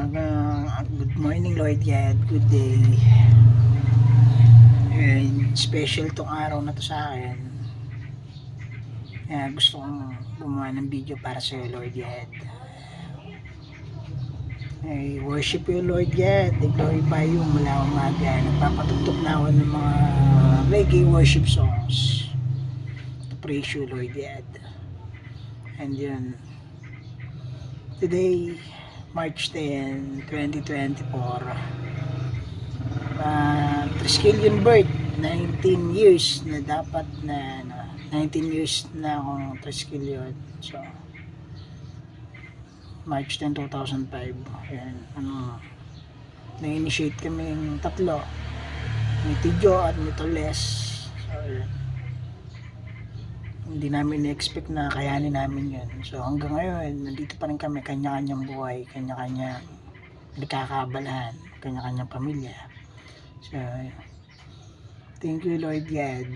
Good morning Lord God, good day. And special tong araw na to sa akin. Gusto kong gumawa ng video para sa iyo Lord God. I worship you Lord God, I glorify you mula umaga. Nagpapatugtog na ako ng mga reggae worship songs to praise you Lord God. And yun, today March 10, 2024, Triskelion birth, 19 years na dapat na 19 years na akong Triskelion. So March 10, 2005. Ayan, na-initiate kami yung tatlo, ni Tidjo at ni Toles. So ayan, hindi namin na-expect na kayanin namin yun. So hanggang ngayon nandito pa rin kami, kanya-kanyang buhay, kanya-kanyang nagkakaabalahan, kanya-kanyang pamilya. So thank you Lord God.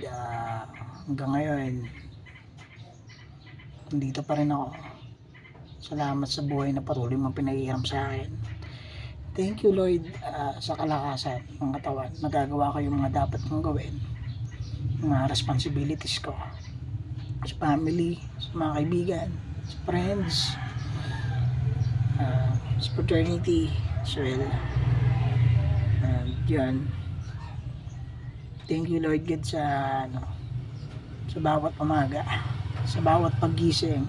Hanggang ngayon nandito pa rin ako. Salamat sa buhay na patuloy mong pinahiram sa akin. Thank you Lord, sa kalakasan ng katawan. Nagagawa ko yung mga dapat kong gawin, mga responsibilities ko sa family, sa mga kaibigan, sa friends, sa fraternity as well. And yun, thank you Lord God sa sa bawat umaga, sa bawat paggising,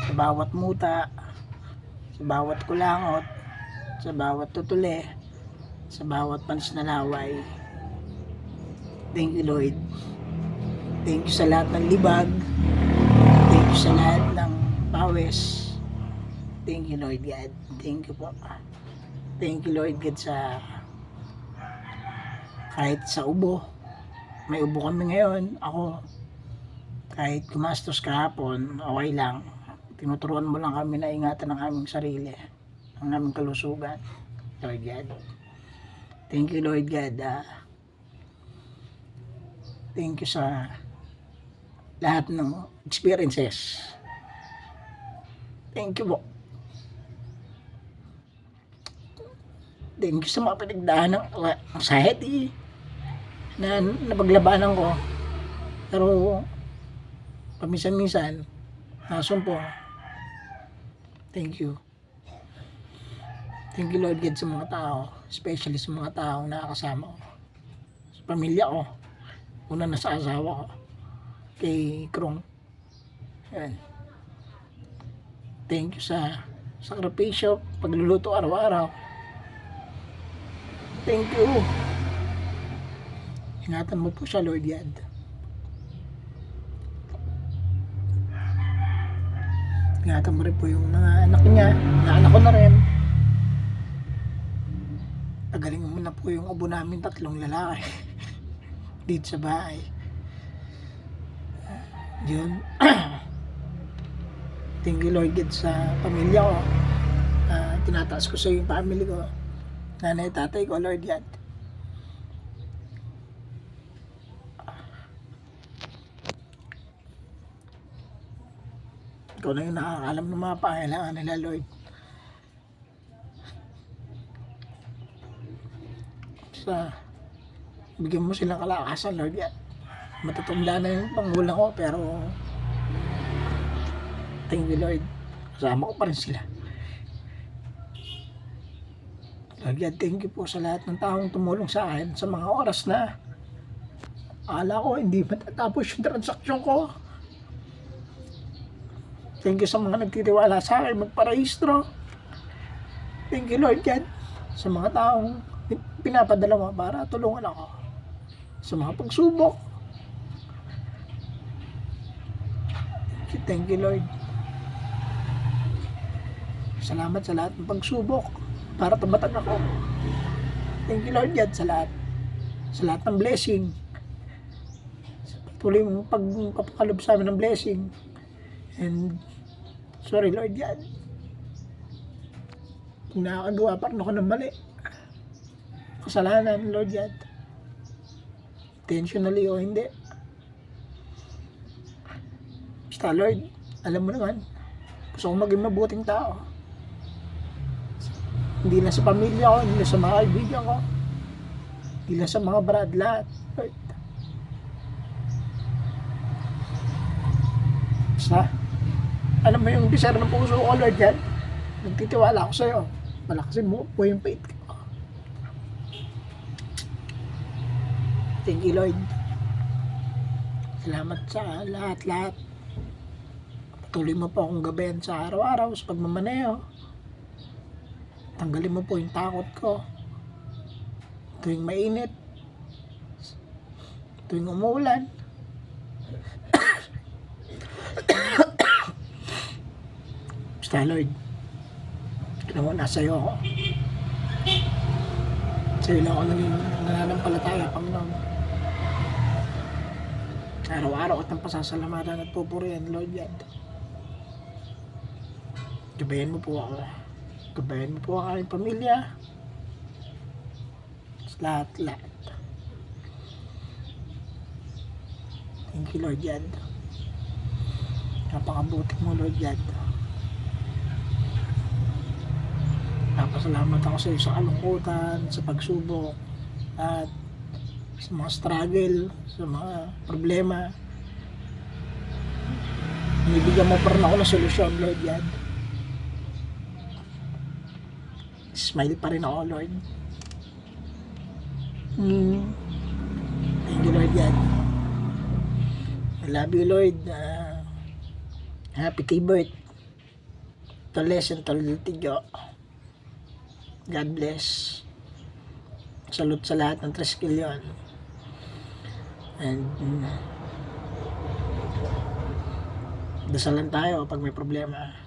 sa bawat muta, sa bawat kulangot, sa bawat tutuli, sa bawat panis na laway. Thank you Lord. Thank you sa lahat ng libag. Thank you sa lahat ng pawis. Thank you Lord God. Thank you po. Thank you Lord God sa kahit sa ubo. May ubo kami ngayon. Ako, kahit gumastos kahapon, okay lang. Tinuturuan mo lang kami na ingatan ng aming sarili, ang aming kalusugan. Lord God. Thank you Lord God. Thank you sa lahat ng experiences. Thank you po. Thank you sa mga pinagdaan ng anxiety na napaglabanan ko. Pero paminsan-minsan nasumpo. Thank you. Thank you Lord God sa mga tao, especially sa mga taong nakakasama ko, sa pamilya ko, una na sa asawa ko, kay Krong. Yan. Thank you sa sakripisyo, pagluluto araw-araw. Thank you. Ingatan mo po siya Lord God. Ingatan mo rin po yung mga anak niya, na anak ko na rin. Tagalingin mo na po yung abo namin, tatlong lalaki dito sa bahay. Yun. Thank you Lord God sa pamilya ko. Tinataas ko sa yung family ko, nanay, tatay ko Lord God. Ikaw na yung nakakalam ng mga pangailangan nila Lord. Bigyan mo silang kalakasan Lord God. Matatumla na yung pangulang ko, pero thank you Lord, kasama ko pa rin sila Lord God. Thank you po sa lahat ng taong tumulong sa akin sa mga oras na akala ko hindi matatapos yung transaksyon ko. Thank you sa mga nagtitiwala sa akin magparehistro. Thank you Lord God sa mga taong pinapadala mo para tulungan ako sa mga pagsubok. Thank you Lord. Salamat sa lahat ng pagsubok para tumatag ako. Thank you Lord God sa lahat ng blessing. Patuloy mong pagpapakalob sa amin ng blessing. And sorry Lord God, kung nakakagawa pa rin ako ng mali, kasalanan Lord God, intentionally o hindi. Basta Lord, alam mo naman, gusto kong maging mabuting tao. Hindi lang sa pamilya ko, hindi lang sa mga kaibigan ko, hindi lang sa mga brad, lahat. Lord. Basta, alam mo yung desire ng puso ko, Lord, yan. Nagtitiwala ako sa'yo. Malakasin mo po yung faith ko. Thank you, Lord. Salamat sa lahat-lahat. Patuloy mo po akong gabayan sa araw-araw sa pagmamaneho. Tanggalin mo po yung takot ko. Tuwing mainit, tuwing umuulan, basta Lord, alam mo, nasa iyo ako. Sa'yo lang ako naging nananampalataya, Panginoon. Araw-araw at ang pasasalamatan at pupurihan, Lord, yan. Gabayan mo po ako. Gabayan mo po ang aming pamilya. Lahat. Thank you, Lord, yan. Napakabuti mo, Lord, yan. Napasalamat ako sa iyo sa kalungkutan, sa pagsubok, at sa mga struggle, sa mga problema. Binibigyan mo pa rin ako ng solusyon, Lord, yan. Smile pa rin ako, Lord. Thank you, Lord, yan. I love you, Lord. Happy birthday to Les and to Little Tijo. God bless. Salute sa lahat ng Triskelion. And dasalan tayo pag may problema.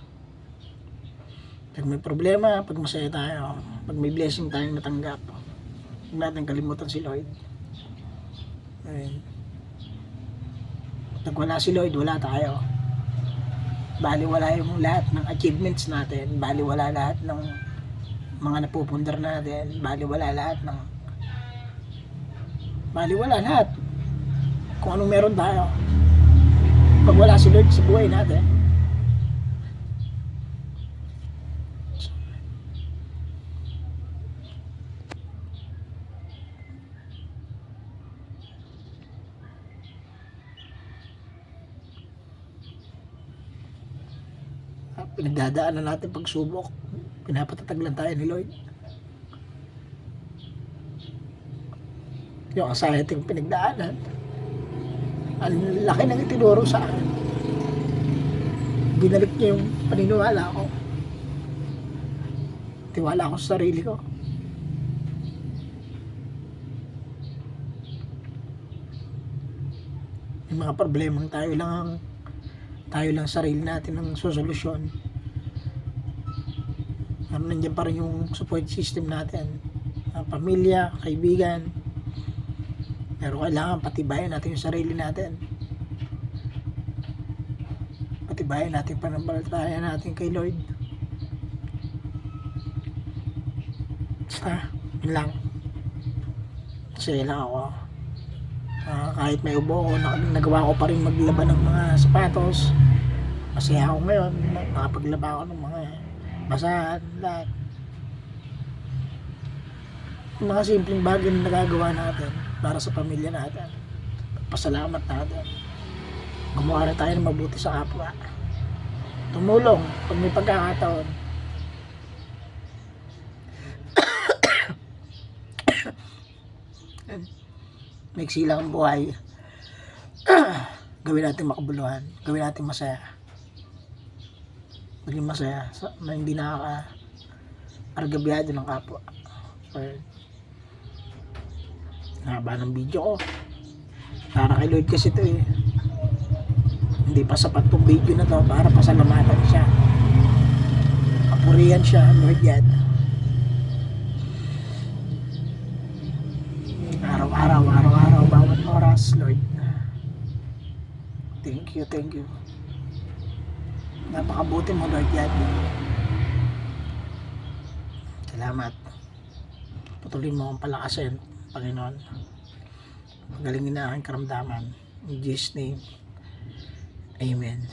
Pag may problema, pag masaya tayo, pag may blessing tayong natanggap, huwag natin kalimutan si Lord. Pag wala si Lord, wala tayo. Baliwala yung lahat ng achievements natin, baliwala lahat ng mga napupundar natin, baliwala lahat kung anong meron tayo. Pag wala si Lord sa buhay natin, pinagdadaanan natin pagsubok, pinapatatag lang tayo ni Lord. Yung anxiety yung pinagdaanan, ang laki ng itinuro sa akin. Binalik niya yung paniniwala ko, tiwala ko sa sarili ko. Yung mga problemang tayo lang sarili natin ang sosolusyon. Nandiyan pa rin yung support system natin, pamilya, kaibigan. Pero kailangan patibayan natin yung sarili natin. Patibayan natin pananampalataya natin kay Lord. Basta, yun lang. Masaya lang ako. Kahit may ubo ko, nagawa ko pa rin maglaban ng mga sapatos. Masaya ako ngayon, nakapaglaba ako ng mga basahan, lahat. Yung mga simpleng bagay na nagagawa natin para sa pamilya natin, pasalamat natin. Gumawa na tayo ng mabuti sa kapwa, tumulong pag may pagkakataon. Maiksi lang ang buhay. Gawin natin makabuluhan, gawin natin masaya, maging masaya na hindi nakaka-argabyado ng kapwa. Haba ng video ko, para kay Lord kasi ito eh. Hindi pa sapat tong video na to para pasalamatan siya, kapurihan siya, Lord yan. Araw-araw, bawat oras, Lord. Thank you. Napakabuti mo, Lord yan. Salamat. Patuloy mo akong palakasin, Panginoon. Pagalingin na aking karamdaman. In Jesus' name, Amen.